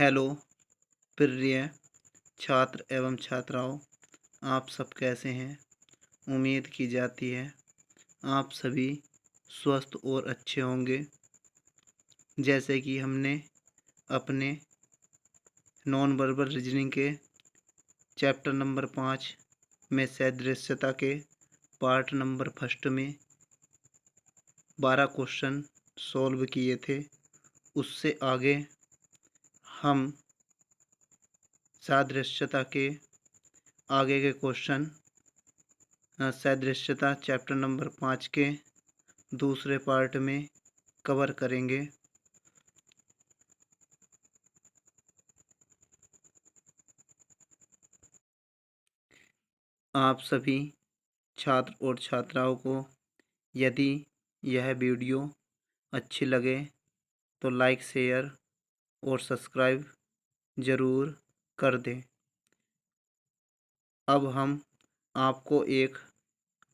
Hello प्रिय छात्र एवं छात्राओं, आप सब कैसे हैं? उम्मीद की जाती है आप सभी स्वस्थ और अच्छे होंगे। जैसे कि हमने अपने नॉन वर्बल रीजनिंग के चैप्टर नंबर 5 में सदृश्यता के पार्ट नंबर फर्स्ट में 12 क्वेश्चन सॉल्व किए थे। उससे आगे हम सादृश्यता के आगे के क्वेश्चन सदृश्यता चैप्टर नंबर 5 के दूसरे पार्ट में कवर करेंगे। आप सभी छात्र और छात्राओं को यदि यह वीडियो अच्छी लगे तो लाइक, शेयर और सब्सक्राइब ज़रूर कर दें। अब हम आपको एक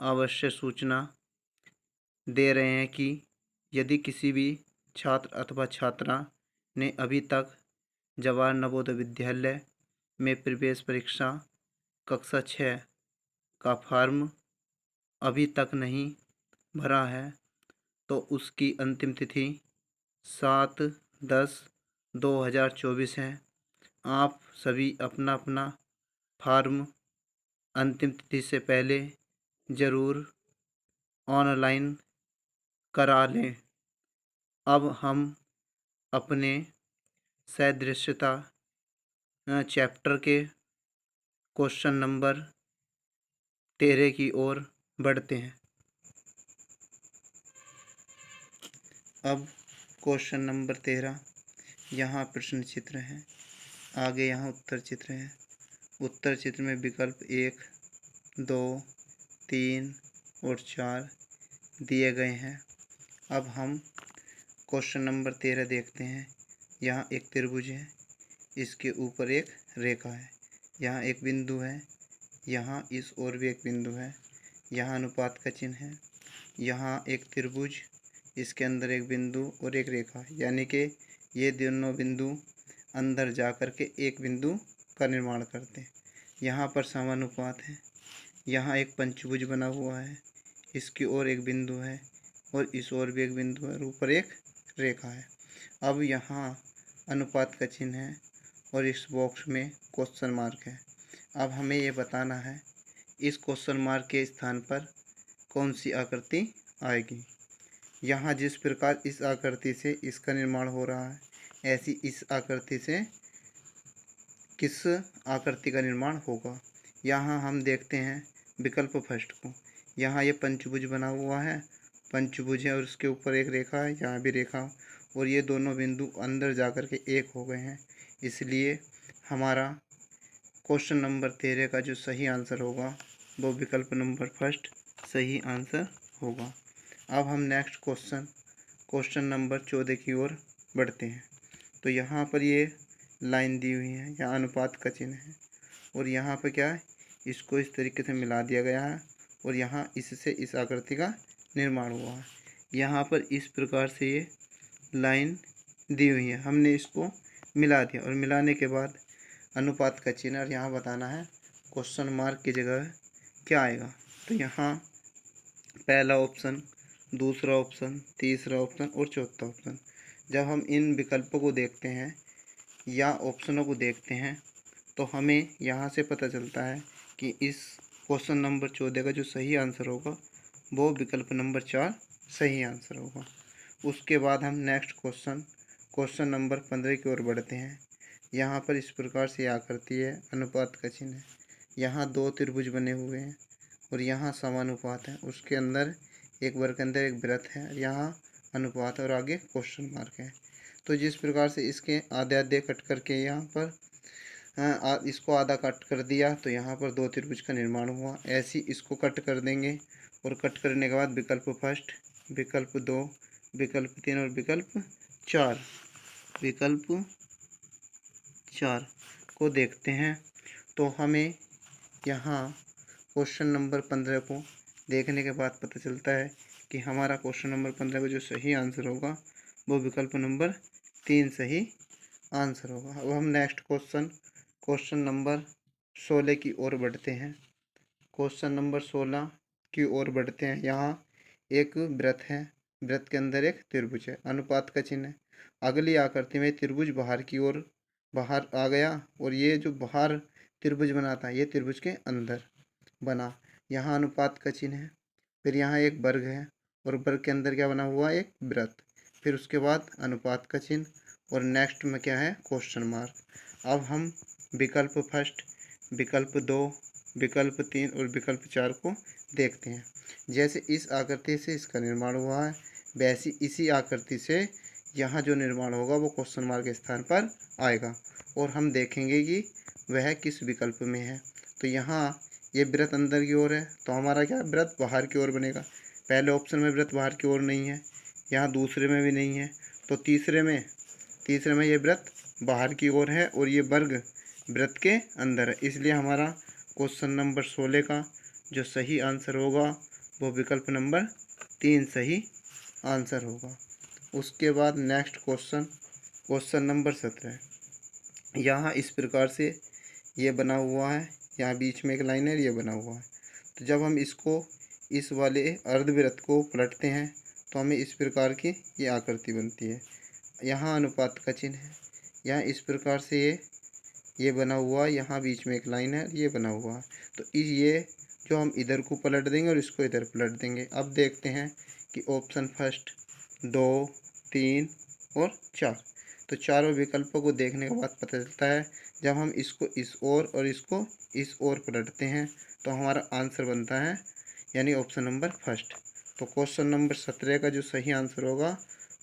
आवश्यक सूचना दे रहे हैं कि यदि किसी भी छात्र अथवा छात्रा ने अभी तक जवाहर नवोदय विद्यालय में प्रवेश परीक्षा कक्षा 6 का फॉर्म अभी तक नहीं भरा है तो उसकी अंतिम तिथि 7/10/2024 है। आप सभी अपना अपना फॉर्म अंतिम तिथि से पहले ज़रूर ऑनलाइन करा लें। अब हम अपने सदृश्यता चैप्टर के क्वेश्चन नंबर 13 की ओर बढ़ते हैं। अब क्वेश्चन नंबर 13, यहाँ प्रश्न चित्र है, आगे यहाँ उत्तर चित्र है। उत्तर चित्र में विकल्प 1, 2, 3 और 4 दिए गए हैं। अब हम क्वेश्चन नंबर 13 देखते हैं। यहाँ एक त्रिभुज है, इसके ऊपर एक रेखा है, यहाँ एक बिंदु है, यहाँ इस ओर भी एक बिंदु है, यहाँ अनुपात का चिन्ह है, यहाँ एक त्रिभुज, इसके अंदर एक बिंदु और एक रेखा, यानी कि ये दोनों बिंदु अंदर जा कर के एक बिंदु का निर्माण करते हैं। यहाँ पर समानुपात है, यहाँ एक पंचभुज बना हुआ है, इसकी ओर एक बिंदु है और इस ओर भी एक बिंदु है और ऊपर एक रेखा है। अब यहाँ अनुपात का चिन्ह है और इस बॉक्स में क्वेश्चन मार्क है। अब हमें ये बताना है इस क्वेश्चन मार्क के स्थान पर कौन सी आकृति आएगी। यहाँ जिस प्रकार इस आकृति से इसका निर्माण हो रहा है, ऐसी इस आकृति से किस आकृति का निर्माण होगा। यहाँ हम देखते हैं विकल्प फर्स्ट को। यहाँ ये पंचभुज बना हुआ है, पंचभुज है और उसके ऊपर एक रेखा है, यहाँ भी रेखा, और ये दोनों बिंदु अंदर जा कर के एक हो गए हैं। इसलिए हमारा क्वेश्चन नंबर 13 का जो सही आंसर होगा वो विकल्प नंबर फर्स्ट सही आंसर होगा। अब हम नेक्स्ट क्वेश्चन नंबर 14 की ओर बढ़ते हैं। तो यहाँ पर ये लाइन दी हुई है, यहाँ अनुपात का चिन्ह है और यहाँ पर क्या है, इसको इस तरीके से मिला दिया गया है और यहाँ इससे इस आकृति का निर्माण हुआ है। यहाँ पर इस प्रकार से ये लाइन दी हुई है, हमने इसको मिला दिया और मिलाने के बाद अनुपात का चिन्ह, और यहाँ बताना है क्वेश्चन मार्क की जगह क्या आएगा। तो यहाँ पहला ऑप्शन, दूसरा ऑप्शन, तीसरा ऑप्शन और चौथा ऑप्शन। जब हम इन विकल्पों को देखते हैं या ऑप्शनों को देखते हैं तो हमें यहाँ से पता चलता है कि इस क्वेश्चन नंबर 14 का जो सही आंसर होगा वो विकल्प नंबर 4 सही आंसर होगा। उसके बाद हम नेक्स्ट क्वेश्चन नंबर 15 की ओर बढ़ते हैं। यहाँ पर इस प्रकार से आकृति है, अनुपात का चिन्ह है, यहाँ दो त्रिभुज बने हुए हैं और यहाँ समानुपात है, उसके अंदर एक वर्ग के अंदर एक वृत्त है, यहाँ अनुपात और आगे क्वेश्चन मार्क है। तो जिस प्रकार से इसके आधे आधे कट करके यहाँ पर इसको आधा कट कर दिया तो यहाँ पर दो त्रिभुज का निर्माण हुआ, ऐसे इसको कट कर देंगे और कट करने के बाद विकल्प फर्स्ट, विकल्प 2, विकल्प 3 और विकल्प 4 को देखते हैं। तो हमें यहाँ क्वेश्चन नंबर 15 को देखने के बाद पता चलता है कि हमारा क्वेश्चन नंबर 15 का जो सही आंसर होगा वो विकल्प नंबर 3 सही आंसर होगा। अब हम नेक्स्ट क्वेश्चन नंबर 16 की ओर बढ़ते हैं। क्वेश्चन नंबर 16 की ओर बढ़ते हैं। यहाँ एक वृत्त है, वृत्त के अंदर एक त्रिभुज है, अनुपात का चिन्ह है। अगली आकृति में त्रिभुज बाहर की ओर बाहर आ गया और ये जो बाहर त्रिभुज बना था ये त्रिभुज के अंदर बना। यहाँ अनुपात का चिन्ह है, फिर यहाँ एक वर्ग है और वर्ग के अंदर क्या बना हुआ है, एक वृत्त, फिर उसके बाद अनुपात का चिन्ह और नेक्स्ट में क्या है, क्वेश्चन मार्क। अब हम विकल्प फर्स्ट, विकल्प 2, विकल्प 3 और विकल्प 4 को देखते हैं। जैसे इस आकृति से इसका निर्माण हुआ है, वैसी इसी आकृति से यहाँ जो निर्माण होगा वो क्वेश्चन मार्क के स्थान पर आएगा और हम देखेंगे कि वह किस विकल्प में है। तो यहाँ ये वृत्त अंदर की ओर है तो हमारा क्या, वृत्त बाहर की ओर बनेगा। पहले ऑप्शन में वृत्त बाहर की ओर नहीं है, यहाँ दूसरे में भी नहीं है, तो तीसरे में ये वृत्त बाहर की ओर है और ये वर्ग वृत्त के अंदर है। इसलिए हमारा क्वेश्चन नंबर 16 का जो सही आंसर होगा वो विकल्प नंबर 3 सही आंसर होगा। उसके बाद नेक्स्ट क्वेश्चन नंबर 17। यहाँ इस प्रकार से ये बना हुआ है, यहाँ बीच में एक लाइन है, ये बना हुआ है। तो जब हम इसको इस वाले अर्धवृत्त को पलटते हैं तो हमें इस प्रकार की ये आकृति बनती है। यहाँ अनुपात का चिन्ह है, यहाँ इस प्रकार से ये बना हुआ है, यहाँ बीच में एक लाइन है, ये बना हुआ है। तो ये जो हम इधर को पलट देंगे और इसको इधर पलट देंगे। अब देखते हैं कि ऑप्शन फर्स्ट, 2, 3 और 4, तो चारों विकल्पों को देखने के बाद पता चलता है जब हम इसको इस ओर और इसको इस ओर पलटते हैं तो हमारा आंसर बनता है यानी ऑप्शन नंबर फर्स्ट। तो क्वेश्चन नंबर 17 का जो सही आंसर होगा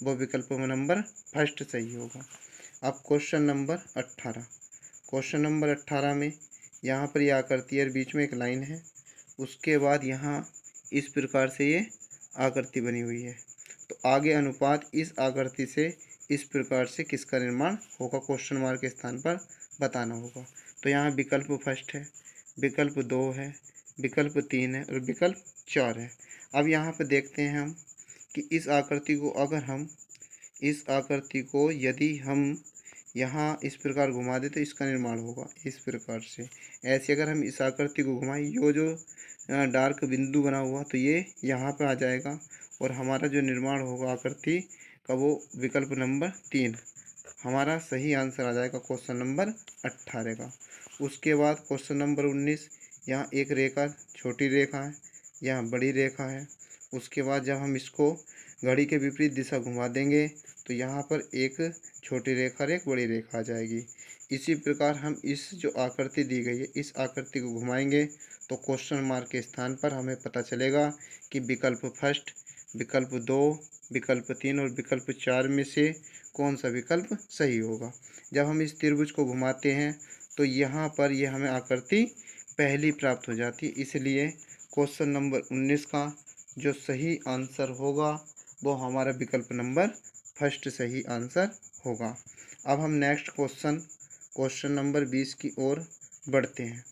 वो विकल्प नंबर फर्स्ट सही होगा। अब क्वेश्चन नंबर 18। क्वेश्चन नंबर 18 में यहाँ पर यह आकृति है, बीच में एक लाइन है, उसके बाद यहाँ इस प्रकार से ये आकृति बनी हुई है। तो आगे अनुपात इस आकृति से इस प्रकार से किसका निर्माण होगा, क्वेश्चन मार्क के स्थान पर बताना होगा। तो यहाँ विकल्प फर्स्ट है, विकल्प 2 है, विकल्प 3 है और विकल्प 4 है। अब यहाँ पर देखते हैं हम कि इस आकृति को यदि हम यहाँ इस प्रकार घुमा दे तो इसका निर्माण होगा इस प्रकार से। ऐसे अगर हम इस आकृति को घुमाएं, यो जो डार्क बिंदु बना हुआ तो ये यहाँ पे आ जाएगा और हमारा जो निर्माण होगा आकृति का वो विकल्प नंबर 3 हमारा सही आंसर आ जाएगा क्वेश्चन नंबर 18 का। उसके बाद क्वेश्चन नंबर 19। यहाँ एक रेखा, छोटी रेखा है, यहाँ बड़ी रेखा है। उसके बाद जब हम इसको घड़ी के विपरीत दिशा घुमा देंगे तो यहाँ पर एक छोटी रेखा और एक बड़ी रेखा आ जाएगी। इसी प्रकार हम इस जो आकृति दी गई है इस आकृति को घुमाएंगे तो क्वेश्चन मार्क के स्थान पर हमें पता चलेगा कि विकल्प फर्स्ट, विकल्प 2, विकल्प 3 और विकल्प 4 में से कौन सा विकल्प सही होगा। जब हम इस त्रिभुज को घुमाते हैं तो यहाँ पर यह हमें आकृति पहली प्राप्त हो जाती है। इसलिए क्वेश्चन नंबर 19 का जो सही आंसर होगा वो हमारा विकल्प नंबर फर्स्ट सही आंसर होगा। अब हम नेक्स्ट क्वेश्चन नंबर 20 की ओर बढ़ते हैं।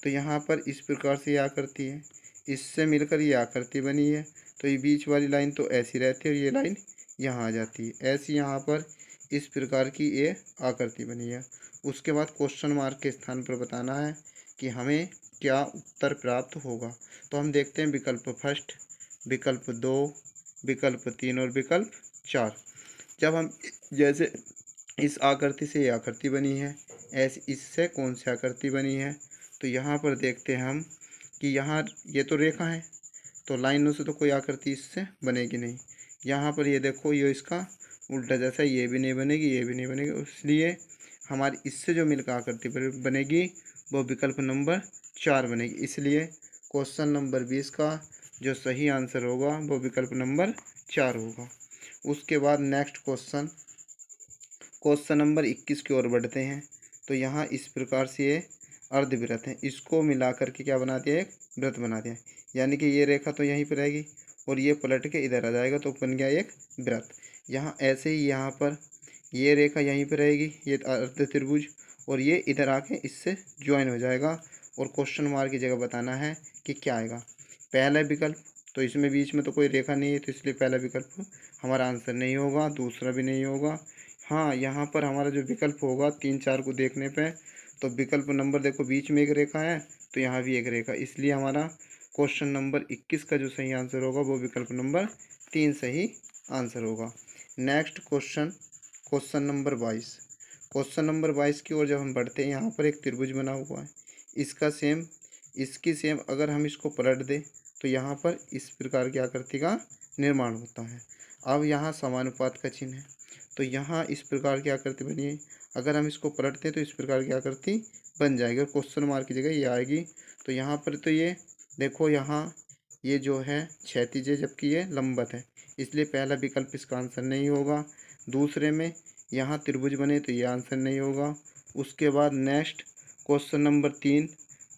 तो यहाँ पर इस प्रकार से ये आकृति है, इससे मिलकर ये आकृति बनी है। तो ये बीच वाली लाइन तो ऐसी रहती है और ये लाइन यहाँ आ जाती है। ऐसी यहाँ पर इस प्रकार की ये आकृति बनी है। उसके बाद क्वेश्चन मार्क के स्थान पर बताना है कि हमें क्या उत्तर प्राप्त होगा। तो हम देखते हैं विकल्प फर्स्ट, विकल्प 2, विकल्प 3 और विकल्प 4। जब हम जैसे इस आकृति से ये आकृति बनी है, ऐसे इससे कौन सी आकृति बनी है, तो यहाँ पर देखते हैं हम कि यहाँ ये तो रेखा है तो लाइनों से तो कोई आकृति इससे बनेगी नहीं। यहाँ पर ये देखो ये इसका उल्टा जैसा, ये भी नहीं बनेगी, ये भी नहीं बनेगी, इसलिए हमारी इससे जो मिलकर आकृति बनेगी वो विकल्प नंबर 4 बनेगी। इसलिए क्वेश्चन नंबर 20 का जो सही आंसर होगा वो विकल्प नंबर 4 होगा। उसके बाद नेक्स्ट क्वेश्चन नंबर 21 की ओर बढ़ते हैं। तो यहाँ इस प्रकार से ये अर्धवृत्त है, इसको मिलाकर के क्या बना दिया, एक वृत्त बना दिया। यानी कि ये रेखा तो यहीं पर रहेगी और ये पलट के इधर आ जाएगा तो बन गया एक वृत्त। यहाँ ऐसे ही यहाँ पर ये रेखा यहीं पर रहेगी, ये अर्ध त्रिभुज, और ये इधर आके इससे ज्वाइन हो जाएगा और क्वेश्चन मार्क की जगह बताना है कि क्या आएगा। पहला विकल्प तो इसमें बीच में तो कोई रेखा नहीं है तो इसलिए पहला विकल्प हमारा आंसर नहीं होगा, दूसरा भी नहीं होगा हाँ, यहाँ पर हमारा जो विकल्प होगा 3 4 को देखने पे, तो विकल्प नंबर देखो बीच में एक रेखा है, तो यहाँ भी एक रेखा, इसलिए हमारा क्वेश्चन नंबर 21 का जो सही आंसर होगा वो विकल्प नंबर 3 सही आंसर होगा। Next question, question number 22। Question number 22 की ओर जब हम बढ़ते हैं, यहाँ पर एक त्रिभुज बना हुआ है, इसका सेम इसकी सेम अगर हम इसको पलट दें तो यहाँ पर इस प्रकार की आकृति का निर्माण होता है। अब यहाँ समानुपात का चिन्ह है, तो यहाँ इस प्रकार की आकृति बनी है, अगर हम इसको पलटते हैं तो इस प्रकार की आकृति बन जाएगी और क्वेश्चन मार्क की जगह ये आएगी। तो यहाँ पर तो ये देखो, यहाँ ये जो है क्षैतिज है जबकि ये लंबवत है, इसलिए पहला विकल्प इसका आंसर नहीं होगा। दूसरे में यहाँ त्रिभुज बने तो ये आंसर नहीं होगा। उसके बाद नेक्स्ट क्वेश्चन नंबर 3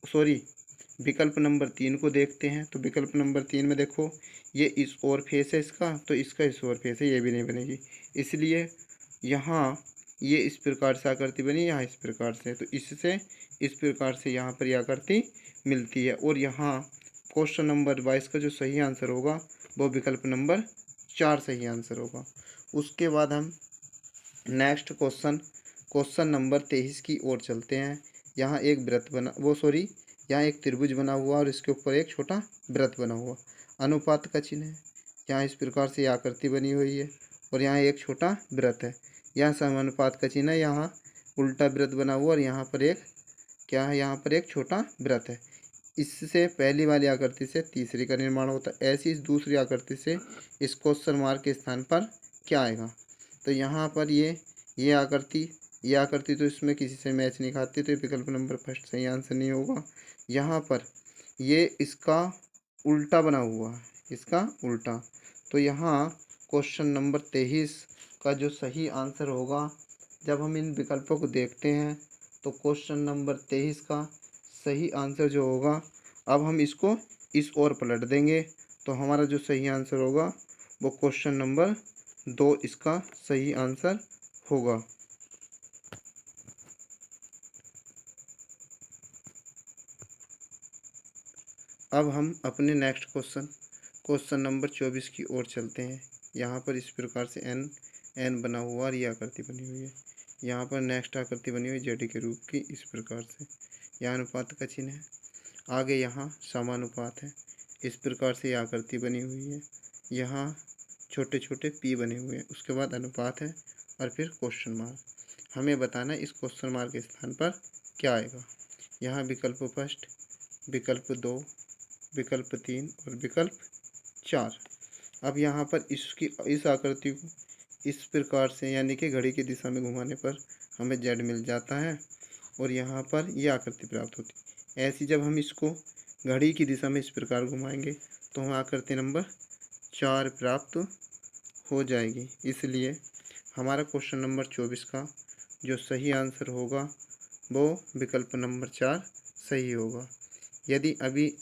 सॉरी विकल्प नंबर 3 को देखते हैं। तो विकल्प नंबर 3 में देखो, ये इस ओर फेस है इसका, तो इसका इस ओर फेस है, ये भी नहीं बनेगी, इसलिए यहाँ ये इस प्रकार से आकृति बनी, यहाँ इस प्रकार से, तो इससे इस प्रकार से यहाँ पर यह आकृति मिलती है। और यहाँ क्वेश्चन नंबर 22 का जो सही आंसर होगा वो विकल्प नंबर 4 सही आंसर होगा। उसके बाद हम नेक्स्ट क्वेश्चन नंबर 23 की ओर चलते हैं। यहाँ एक वृत्त बना यहाँ एक त्रिभुज बना हुआ और इसके ऊपर एक छोटा वृत्त बना हुआ, अनुपात का चिन्ह है, यहाँ इस प्रकार से आकृति बनी हुई है और यहाँ एक छोटा वृत्त है, यहाँ समानुपात का चिन्ह है, यहाँ उल्टा वृत्त बना हुआ और यहाँ पर एक क्या है, यहाँ पर एक छोटा वृत्त है। इससे पहली वाली आकृति से तीसरी का निर्माण होता है, ऐसी इस दूसरी आकृति से इस क्वेश्चन मार्क के स्थान पर क्या आएगा। तो यहाँ पर ये आकृति तो इसमें किसी से मैच नहीं खाती, तो विकल्प नंबर फर्स्ट सही आंसर नहीं होगा। यहाँ पर ये इसका उल्टा बना हुआ है, इसका उल्टा, तो यहाँ क्वेश्चन नंबर 23 का जो सही आंसर होगा, जब हम इन विकल्पों को देखते हैं तो क्वेश्चन नंबर 23 का सही आंसर जो होगा, अब हम इसको इस ओर पलट देंगे तो हमारा जो सही आंसर होगा वो क्वेश्चन नंबर 2 इसका सही आंसर होगा। अब हम अपने नेक्स्ट क्वेश्चन नंबर 24 की ओर चलते हैं। यहाँ पर इस प्रकार से एन बना हुआ और ये आकृति बनी हुई है, यहाँ पर नेक्स्ट आकृति बनी हुई जेडी के रूप की, इस प्रकार से यहाँ अनुपात का चिन्ह है, आगे यहाँ समानुपात है, इस प्रकार से ये आकृति बनी हुई है, यहाँ छोटे छोटे पी बने हुए हैं, उसके बाद अनुपात है और फिर क्वेश्चन मार्क। हमें बताना है इस क्वेश्चन मार्क के स्थान पर क्या आएगा। यहाँ विकल्प फर्स्ट, विकल्प 2, विकल्प 3 और विकल्प 4। अब यहाँ पर इस आकृति को इस प्रकार से यानी कि घड़ी की दिशा में घुमाने पर हमें जेड मिल जाता है और यहाँ पर यह आकृति प्राप्त होती है। ऐसी जब हम इसको घड़ी की दिशा में इस प्रकार घुमाएंगे तो हमें आकृति नंबर 4 प्राप्त हो जाएगी। इसलिए हमारा क्वेश्चन नंबर 24 का जो सही आंसर होगा वो विकल्प नंबर 4 सही होगा। यदि अभी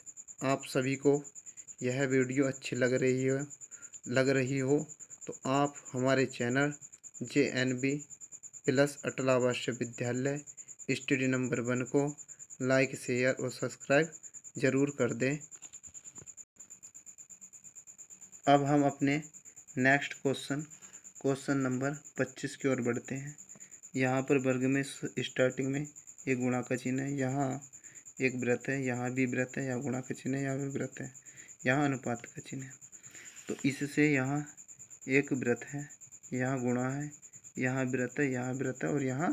आप सभी को यह वीडियो अच्छी लग रही हो तो आप हमारे चैनल JNB प्लस अटल आवासीय विद्यालय स्टडी नंबर 1 को लाइक, शेयर और सब्सक्राइब ज़रूर कर दें। अब हम अपने नेक्स्ट क्वेश्चन नंबर 25 की ओर बढ़ते हैं। यहाँ पर वर्ग में स्टार्टिंग में एक गुणा का चिन्ह है, यहाँ एक वृत्त है, यहाँ भी वृत्त है, यहाँ गुणा का चिन्ह है, यहाँ भी वृत्त है, यहाँ अनुपात का चिन्ह है। तो इससे यहाँ एक वृत्त है, यहाँ गुणा है, यहाँ वृत्त है, यहाँ वृत्त है और यहाँ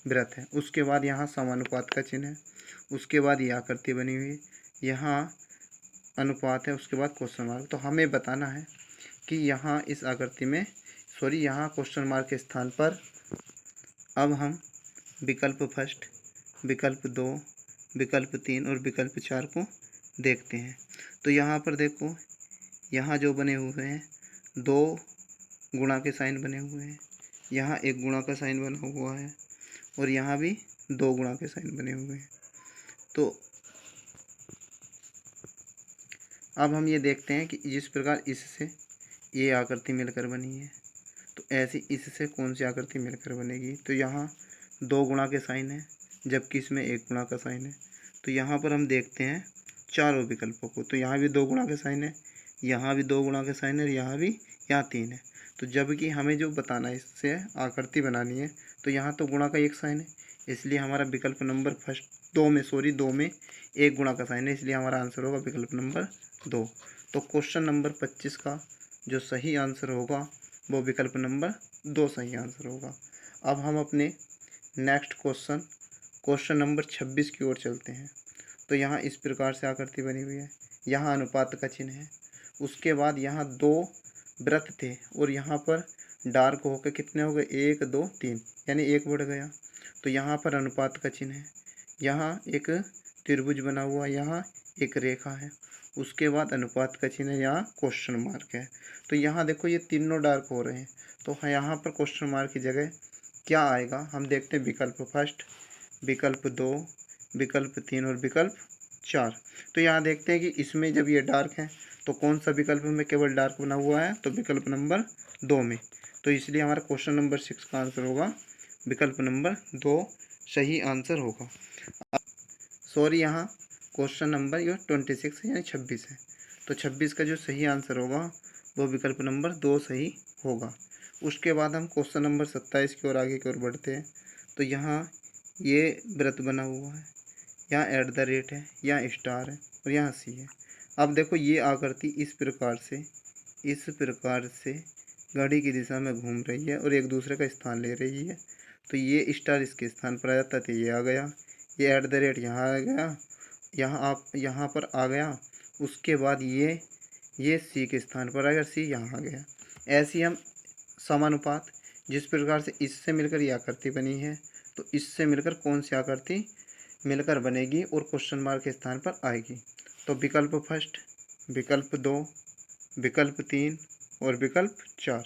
वृत्त है। उसके बाद यहाँ समानुपात का चिन्ह है, उसके बाद ये आकृति बनी हुई है, यहाँ अनुपात है, उसके बाद क्वेश्चन मार्क। तो हमें बताना है कि यहाँ इस आकृति में यहाँ क्वेश्चन मार्क के स्थान पर अब हम विकल्प फर्स्ट, विकल्प 2, विकल्प 3 और विकल्प 4 को देखते हैं। तो यहाँ पर देखो, यहाँ जो बने हुए हैं 2 गुणा के साइन बने हुए हैं, यहाँ एक गुणा का साइन बना हुआ है और यहाँ भी 2 गुणा के साइन बने हुए हैं। तो अब हम ये देखते हैं कि जिस प्रकार इससे ये आकृति मिलकर बनी है, तो ऐसी इससे कौन सी आकृति मिलकर बनेगी। तो यहाँ 2 गुणा के साइन है जबकि इसमें 1 गुणा का साइन है। तो यहाँ पर हम देखते हैं चारों विकल्पों को, तो यहाँ भी 2 गुणा के साइन है, यहाँ भी 2 गुणा के साइन है, यहाँ 3 है। तो जबकि हमें जो बताना है इससे आकृति बनानी है, तो यहाँ तो गुणा का एक साइन है, इसलिए हमारा विकल्प नंबर दो में एक गुणा का साइन है, इसलिए हमारा आंसर होगा विकल्प नंबर 2। तो क्वेश्चन नंबर 25 का जो सही आंसर होगा वो विकल्प नंबर 2 सही आंसर होगा। अब हम अपने नेक्स्ट क्वेश्चन नंबर 26 की ओर चलते हैं। तो यहाँ इस प्रकार से आकृति बनी हुई है, यहाँ अनुपात का चिन्ह है, उसके बाद यहाँ 2 वृत्त थे और यहाँ पर डार्क होकर कितने हो गए, 1 2 3, यानी 1 बढ़ गया। तो यहाँ पर अनुपात का चिन्ह है, यहाँ एक त्रिभुज बना हुआ, यहाँ एक रेखा है, उसके बाद अनुपात का चिन्ह है, यहाँ क्वेश्चन मार्क है। तो यहाँ देखो ये तीनों डार्क हो रहे हैं, तो यहाँ पर क्वेश्चन मार्क की जगह क्या आएगा, हम देखते हैं विकल्प फर्स्ट, विकल्प 2, विकल्प 3 और विकल्प 4। तो यहाँ देखते हैं कि इसमें जब ये डार्क है तो कौन सा विकल्प में केवल डार्क बना हुआ है, तो विकल्प नंबर 2 में। तो इसलिए हमारा क्वेश्चन नंबर 6 का आंसर होगा विकल्प नंबर 2 सही आंसर होगा। सॉरी, यहाँ क्वेश्चन नंबर ये 26 है, यानी 26 है, तो 26 का जो सही आंसर होगा वो विकल्प नंबर 2 सही होगा। उसके बाद हम क्वेश्चन नंबर 27 की ओर आगे की ओर बढ़ते हैं। तो यहाँ ये वृत्त बना हुआ है, यहाँ @ है, यहाँ स्टार है और यहाँ सी है। अब देखो ये आकृति इस प्रकार से घड़ी की दिशा में घूम रही है और एक दूसरे का स्थान ले रही है। तो ये स्टार इसके स्थान पर आ जाता है, तो ये आ गया, ये @ यहाँ आ गया, यहाँ पर आ गया, उसके बाद ये सी के स्थान पर आएगा, सी यहाँ आ गया। ऐसे ही हम समानुपात, जिस प्रकार से इससे मिलकर ये आकृति बनी है, तो इससे मिलकर कौन सी आकृति मिलकर बनेगी और क्वेश्चन मार्क के स्थान पर आएगी। तो विकल्प फर्स्ट, विकल्प 2, विकल्प 3 और विकल्प 4।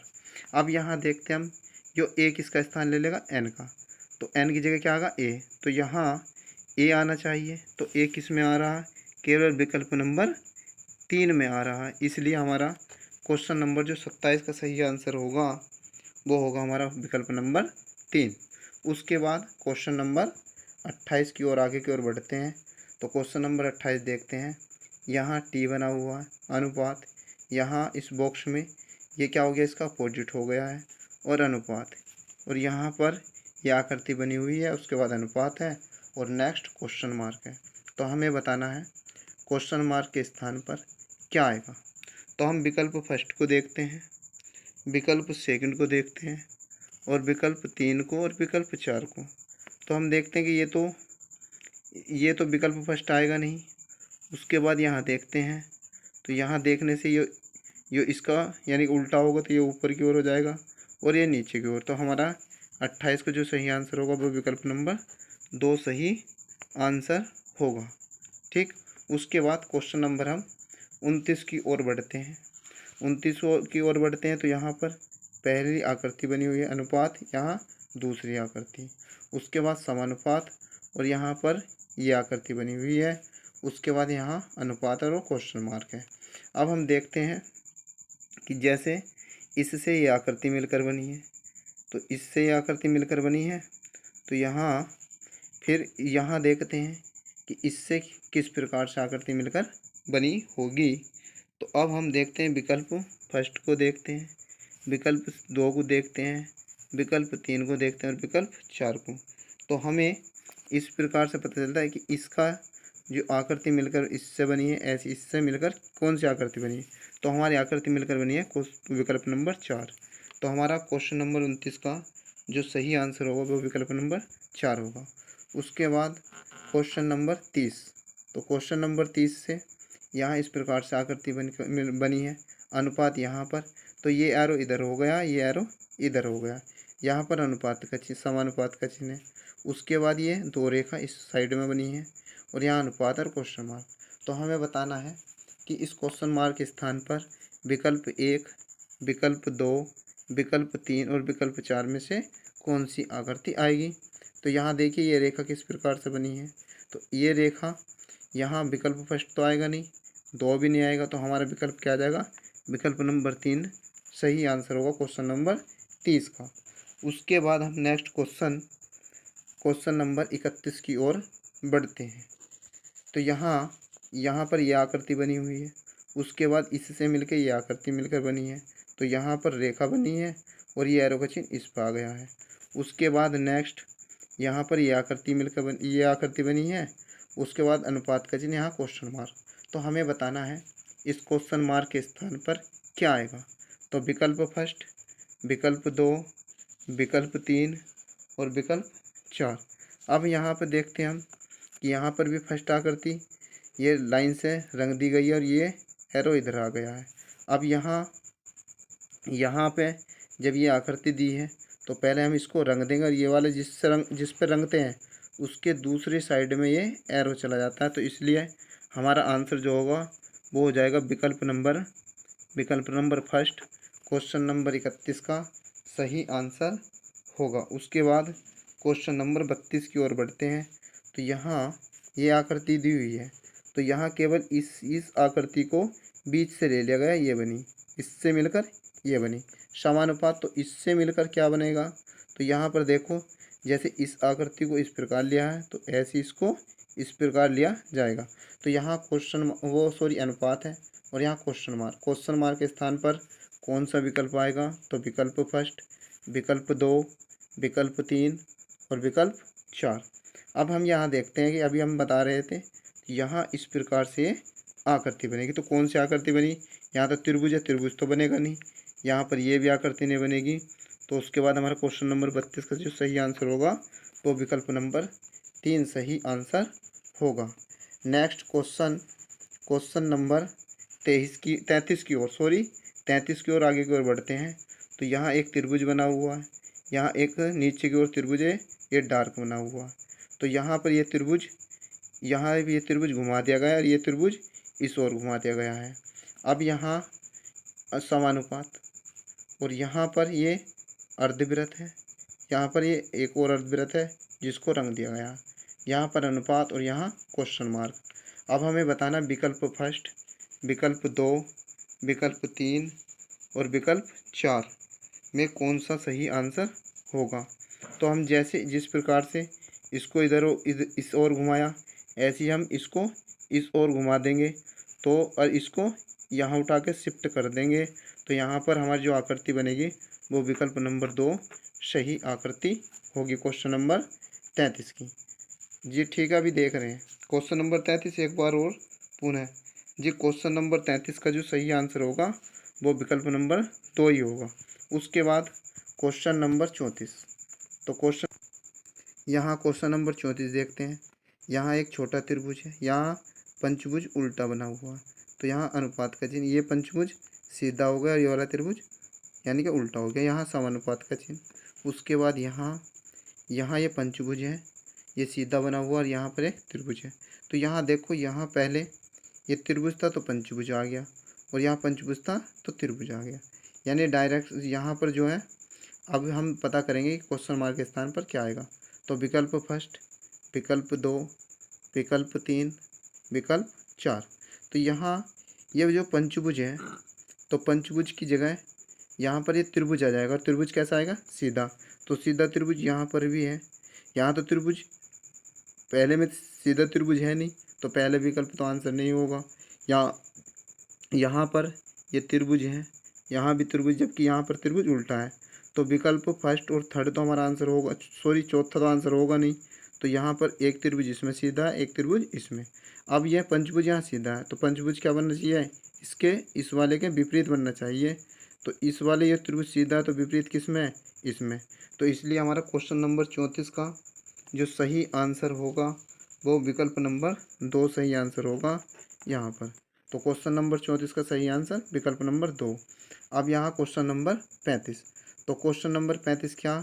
अब यहाँ देखते हैं हम, जो ए किसका स्थान ले लेगा, एन का, तो एन की जगह क्या आएगा, ए, तो यहाँ ए आना चाहिए, तो ए किस में आ रहा है, केवल विकल्प नंबर 3 में आ रहा है, इसलिए हमारा क्वेश्चन नंबर जो 27 का सही आंसर होगा वो होगा हमारा विकल्प नंबर 3। उसके बाद क्वेश्चन नंबर 28 की ओर आगे की ओर बढ़ते हैं। तो क्वेश्चन नंबर 28 देखते हैं, यहाँ टी बना हुआ है, अनुपात, यहाँ इस बॉक्स में ये क्या हो गया, इसका अपोजिट हो गया है, और अनुपात, और यहाँ पर यह आकृति बनी हुई है, उसके बाद अनुपात है और नेक्स्ट क्वेश्चन मार्क है। तो हमें बताना है क्वेश्चन मार्क के स्थान पर क्या आएगा। तो हम विकल्प फर्स्ट को देखते हैं, विकल्प सेकंड को देखते हैं और विकल्प 3 को और विकल्प 4 को। तो हम देखते हैं कि ये तो विकल्प फर्स्ट आएगा नहीं। उसके बाद यहाँ देखते हैं, तो यहाँ देखने से ये इसका यानी उल्टा होगा, तो ये ऊपर की ओर हो जाएगा और ये नीचे की ओर। तो हमारा 28 का जो सही आंसर होगा वो विकल्प नंबर 2 सही आंसर होगा। ठीक, उसके बाद क्वेश्चन नंबर हम 29 की ओर बढ़ते हैं। 29 की ओर बढ़ते हैं, तो यहाँ पर पहली आकृति बनी हुई है अनुपात, यहाँ दूसरी आकृति, उसके बाद समानुपात और यहाँ पर ये आकृति बनी हुई है, उसके बाद यहाँ अनुपात और क्वेश्चन मार्क है। अब हम देखते हैं कि जैसे इससे ये आकृति मिलकर बनी है, तो इससे ये आकृति मिलकर बनी है, तो यहाँ फिर यहाँ देखते हैं कि इससे किस प्रकार से आकृति मिलकर बनी होगी। तो अब हम देखते हैं विकल्प फर्स्ट को देखते हैं, विकल्प 2 को देखते हैं, विकल्प 3 को देखते हैं और विकल्प 4 को। तो हमें इस प्रकार से पता चलता है कि इसका जो आकृति मिलकर इससे बनी है, ऐसी इससे मिलकर कौन सी आकृति बनी है, तो हमारी आकृति मिलकर बनी है विकल्प नंबर 4। तो हमारा क्वेश्चन नंबर 29 का जो सही आंसर होगा वो विकल्प नंबर 4 होगा। उसके बाद क्वेश्चन नंबर 30। तो क्वेश्चन नंबर 30 से यहाँ इस प्रकार से आकृति बनी है, अनुपात यहाँ पर, तो ये एरो इधर हो गया, ये एरो इधर हो गया, यहाँ पर अनुपात का चिन्ह, समानुपात का चिन्ह है। उसके बाद ये 2 रेखा इस साइड में बनी है और यहाँ अनुपात और क्वेश्चन मार्क। तो हमें बताना है कि इस क्वेश्चन मार्क के स्थान पर विकल्प 1, विकल्प 2, विकल्प 3 और विकल्प 4 में से कौन सी आकृति आएगी। तो यहाँ देखिए ये रेखा किस प्रकार से बनी है, तो ये रेखा यहाँ विकल्प फर्स्ट तो आएगा नहीं, 2 भी नहीं आएगा, तो हमारा विकल्प क्या आ जाएगा, विकल्प नंबर 3 सही आंसर होगा क्वेश्चन नंबर 30 का। उसके बाद हम नेक्स्ट क्वेश्चन नंबर 31 की ओर बढ़ते हैं। तो यहाँ पर यह आकृति बनी हुई है, उसके बाद इससे मिलकर ये आकृति मिलकर बनी है, तो यहाँ पर रेखा बनी है और ये एरो का चिन्ह इस पर आ गया है। उसके बाद नेक्स्ट यहाँ पर ये आकृति बनी है। उसके बाद अनुपात का चिन्ह, यहाँ क्वेश्चन मार्क। तो हमें बताना है इस क्वेश्चन मार्क के स्थान पर क्या आएगा। तो विकल्प फर्स्ट, विकल्प 2, विकल्प 3 और विकल्प 4। अब यहाँ पर देखते हैं हम कि यहाँ पर भी फर्स्ट आकृति ये लाइन से रंग दी गई है और ये एरो इधर आ गया है। अब यहाँ पे जब ये आकृति दी है तो पहले हम इसको रंग देंगे और ये वाले जिस पे रंगते हैं उसके दूसरी साइड में ये एरो चला जाता है। तो इसलिए हमारा आंसर जो होगा वो हो जाएगा विकल्प नंबर फर्स्ट, क्वेश्चन नंबर 31 का सही आंसर होगा। उसके बाद क्वेश्चन नंबर 32 की ओर बढ़ते हैं। तो यहाँ ये आकृति दी हुई है, तो यहाँ केवल इस आकृति को बीच से ले लिया गया, ये बनी, इससे मिलकर ये बनी समानुपात। तो इससे मिलकर क्या बनेगा, तो यहाँ पर देखो जैसे इस आकृति को इस प्रकार लिया है तो ऐसे इसको इस प्रकार लिया जाएगा। तो यहाँ अनुपात है और यहाँ क्वेश्चन मार्क के स्थान पर कौन सा विकल्प आएगा, तो विकल्प फर्स्ट, विकल्प 2, विकल्प 3 और विकल्प 4। अब हम यहाँ देखते हैं कि अभी हम बता रहे थे यहाँ इस प्रकार से आकृति बनेगी। तो कौन सी आकृति बनी, यहाँ तो त्रिभुज है, त्रिभुज तो बनेगा नहीं, यहाँ पर ये भी आकृति नहीं बनेगी। तो उसके बाद हमारा क्वेश्चन नंबर 32 का जो सही आंसर होगा वो विकल्प नंबर 3 सही आंसर होगा। नेक्स्ट क्वेश्चन नंबर 33 की ओर आगे की ओर बढ़ते हैं। तो यहाँ एक त्रिभुज बना हुआ है, यहाँ एक नीचे की ओर त्रिभुज है, ये डार्क बना हुआ है। तो यहाँ पर ये त्रिभुज घुमा दिया गया है और ये त्रिभुज इस ओर घुमा दिया गया है। अब यहाँ समानुपात और यहाँ पर ये अर्धवृत्त है, यहाँ पर ये एक और अर्धवृत्त है जिसको रंग दिया गया, यहाँ पर अनुपात और यहाँ क्वेश्चन मार्क। अब हमें बताना विकल्प फर्स्ट, विकल्प 2, विकल्प 3 और विकल्प 4 में कौन सा सही आंसर होगा। तो हम जिस प्रकार से इसको इस ओर घुमाया, ऐसे ही हम इसको इस ओर घुमा देंगे तो और इसको यहाँ उठा के शिफ्ट कर देंगे। तो यहाँ पर हमारी जो आकृति बनेगी वो विकल्प नंबर 2 सही आकृति होगी क्वेश्चन नंबर 33 की। जी ठीक है, अभी देख रहे हैं क्वेश्चन नंबर 33 एक बार और पुनः। जी क्वेश्चन नंबर 33 का जो सही आंसर होगा वो विकल्प नंबर 2 ही होगा। उसके बाद क्वेश्चन नंबर 34। तो क्वेश्चन नंबर 34 देखते हैं। यहाँ एक छोटा त्रिभुज है, यहाँ पंचभुज उल्टा बना हुआ है। तो यहाँ अनुपात का चिन्ह, ये पंचभुज सीधा हो गया और ये वाला त्रिभुज यानी कि उल्टा हो गया, यहाँ समानुपात का चिन्ह। उसके बाद यहाँ ये पंचभुज है, ये सीधा बना हुआ और यहाँ पर एक त्रिभुज है। तो यहाँ देखो, यहाँ पहले ये त्रिभुज था तो पंचभुज आ गया और यहाँ पंचभुज था तो त्रिभुज आ गया, यानी डायरेक्ट यहाँ पर जो है। अब हम पता करेंगे कि क्वेश्चन मार्क के स्थान पर क्या आएगा। तो विकल्प फर्स्ट, विकल्प 2, विकल्प 3, विकल्प 4। तो यहाँ ये जो पंचभुज है तो पंचभुज की जगह यहाँ पर ये त्रिभुज आ जाएगा। त्रिभुज कैसा आएगा, सीधा। तो सीधा त्रिभुज यहाँ पर भी है, यहाँ तो त्रिभुज पहले में सीधा त्रिभुज है नहीं तो पहले विकल्प तो आंसर नहीं होगा। यहाँ पर ये त्रिभुज है, यहाँ भी त्रिभुज, जबकि यहाँ पर त्रिभुज उल्टा है। तो विकल्प फर्स्ट और थर्ड तो हमारा आंसर होगा, चौथा तो आंसर होगा नहीं। तो यहाँ पर एक त्रिभुज इसमें सीधा है, एक त्रिभुज इसमें। अब यह पंचभुज यहाँ सीधा है तो पंचभुज क्या बनना चाहिए, इस वाले के विपरीत बनना चाहिए। तो इस वाले ये त्रिभुज सीधा है तो विपरीत किस में, इसमें। तो इसलिए हमारा क्वेश्चन नंबर 34 का जो सही आंसर होगा वो विकल्प नंबर 2 सही आंसर होगा यहाँ पर। तो क्वेश्चन नंबर 34 का सही आंसर विकल्प नंबर 2। अब यहाँ क्वेश्चन नंबर 35। तो क्वेश्चन नंबर 35 क्या,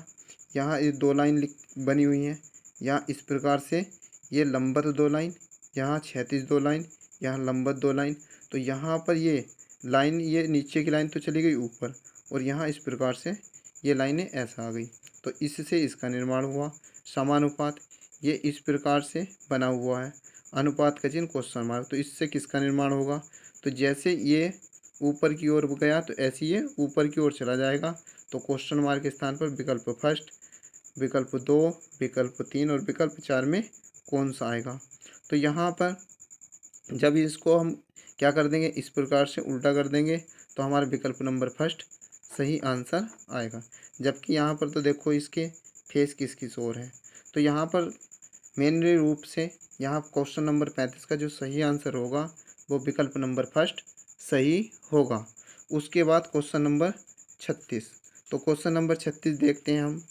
यहाँ ये 2 लाइन बनी हुई हैं, यहाँ इस प्रकार से ये लंबवत 2 लाइन, यहाँ क्षैतिज 2 लाइन, यहाँ लंबवत 2 लाइन। तो यहाँ पर ये लाइन, ये नीचे की लाइन तो चली गई ऊपर और यहाँ इस प्रकार से ये लाइनें ऐसा आ गई। तो इससे इसका निर्माण हुआ समानुपात, ये इस प्रकार से बना हुआ है, अनुपात का चिन्ह क्वेश्चन मार्क। तो इससे किसका निर्माण होगा, तो जैसे ये ऊपर की ओर गया तो ऐसे ये ऊपर की ओर चला जाएगा। तो क्वेश्चन मार्क के स्थान पर विकल्प फर्स्ट, विकल्प 2, विकल्प 3 और विकल्प 4 में कौन सा आएगा। तो यहाँ पर जब इसको हम क्या कर देंगे, इस प्रकार से उल्टा कर देंगे तो हमारा विकल्प नंबर फर्स्ट सही आंसर आएगा। जबकि यहाँ पर तो देखो इसके फेस किस किस ओर है। तो यहाँ पर मेनली रूप से यहाँ क्वेश्चन नंबर 35 का जो सही आंसर होगा वो विकल्प नंबर फर्स्ट सही होगा। उसके बाद क्वेश्चन नंबर 36। तो क्वेश्चन नंबर 36 देखते हैं हम।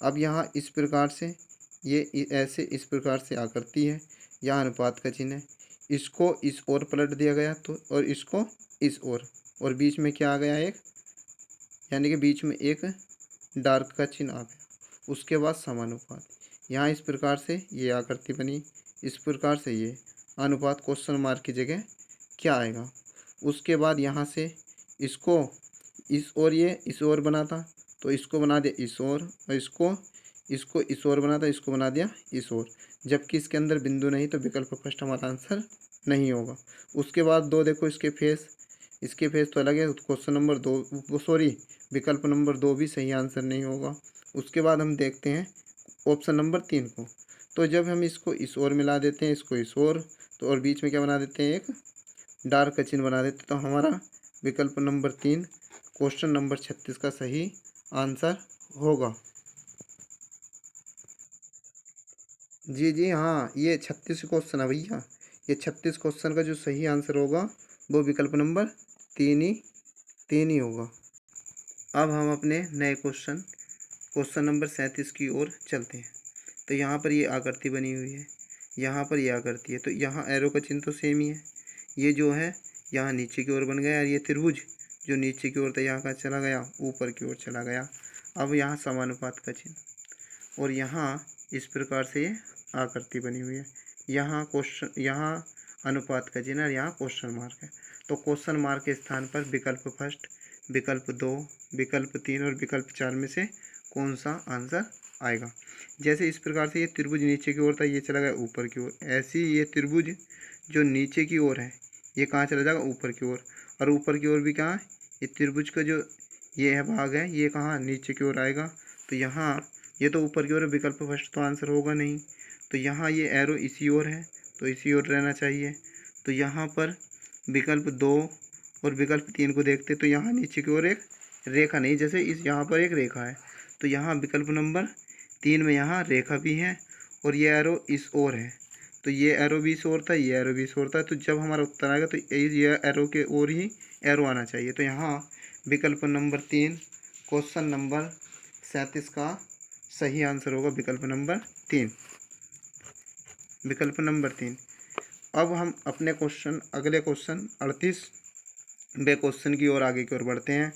अब यहाँ इस प्रकार से ये ऐसे इस प्रकार से आकृति है, यहाँ अनुपात का चिन्ह है, इसको इस ओर पलट दिया गया तो, और इसको इस ओर, और बीच में क्या आ गया एक, यानी कि बीच में एक डार्क का चिन्ह आ गया। उसके बाद समानुपात, यहाँ इस प्रकार से ये आकृति बनी, इस प्रकार से ये अनुपात क्वेश्चन मार्क की जगह क्या आएगा। उसके बाद यहाँ से इसको इस ओर, ये इस ओर बना था तो इसको बना दिया इस ओर, और इसको इस ओर बना था, इसको बना दिया इस ओर। जबकि इसके अंदर बिंदु नहीं तो विकल्प फर्स्ट हमारा आंसर नहीं होगा। उसके बाद दो देखो इसके फेस तो अलग है, क्वेश्चन नंबर 2 सॉरी विकल्प नंबर 2 भी सही आंसर नहीं होगा। उसके बाद हम देखते हैं ऑप्शन नंबर 3 को। तो जब हम इसको इस ओर मिला देते हैं, इसको इस ओर, तो और बीच में क्या बना देते हैं, एक डार्क का चिन्ह बना देते हैं, तो हमारा विकल्प नंबर 3 क्वेश्चन नंबर 36 का सही आंसर होगा। जी हाँ, ये 36 क्वेश्चन है भैया। ये 36 क्वेश्चन का जो सही आंसर होगा वो विकल्प नंबर 3 ही होगा। अब हम अपने नए क्वेश्चन नंबर 37 की ओर चलते हैं। तो यहाँ पर ये आकृति बनी हुई है, यहाँ पर ये आकृति है, तो यहाँ एरो का चिन्ह तो सेम ही है। ये जो है यहाँ नीचे की ओर बन गया, और ये त्रिभुज जो नीचे की ओर था यहाँ का चला गया, ऊपर की ओर चला गया। अब यहाँ समानुपात का चिन्ह, और यहाँ इस प्रकार से ये आकृति बनी हुई है। यहाँ अनुपात का चिन्ह, यहाँ क्वेश्चन मार्क है। तो क्वेश्चन मार्क के स्थान पर विकल्प फर्स्ट, विकल्प 2, विकल्प 3 और विकल्प 4 में से कौन सा आंसर आएगा। जैसे इस प्रकार से ये त्रिभुज नीचे की ओर था, ये चला गया ऊपर की ओर। ऐसे ही ये त्रिभुज जो नीचे की ओर है ये कहाँ चला जाएगा, ऊपर की ओर। और ऊपर की ओर भी कहाँ, ये त्रिभुज का जो ये है भाग है, ये कहाँ नीचे की ओर आएगा। तो यहाँ ये तो ऊपर की ओर, विकल्प फर्स्ट तो आंसर होगा नहीं। तो यहाँ ये एरो इसी ओर है तो इसी ओर रहना चाहिए। तो यहाँ पर विकल्प 2 और विकल्प 3 को देखते तो यहाँ नीचे की ओर एक रेखा नहीं, जैसे इस यहाँ पर एक रेखा है, तो यहाँ विकल्प नंबर 3 में यहाँ रेखा भी है, और ये एरो इस ओर है, तो ये एरो भी इस ओर था, ये एरो भी इस ओर था। तो जब हमारा उत्तर आएगा तो ये एरो के ओर ही एरो आना चाहिए। तो यहाँ विकल्प नंबर 3 क्वेश्चन नंबर 37 का सही आंसर होगा विकल्प नंबर 3, विकल्प नंबर 3। अब हम अपने अगले क्वेश्चन 38वें क्वेश्चन की ओर आगे की ओर बढ़ते हैं।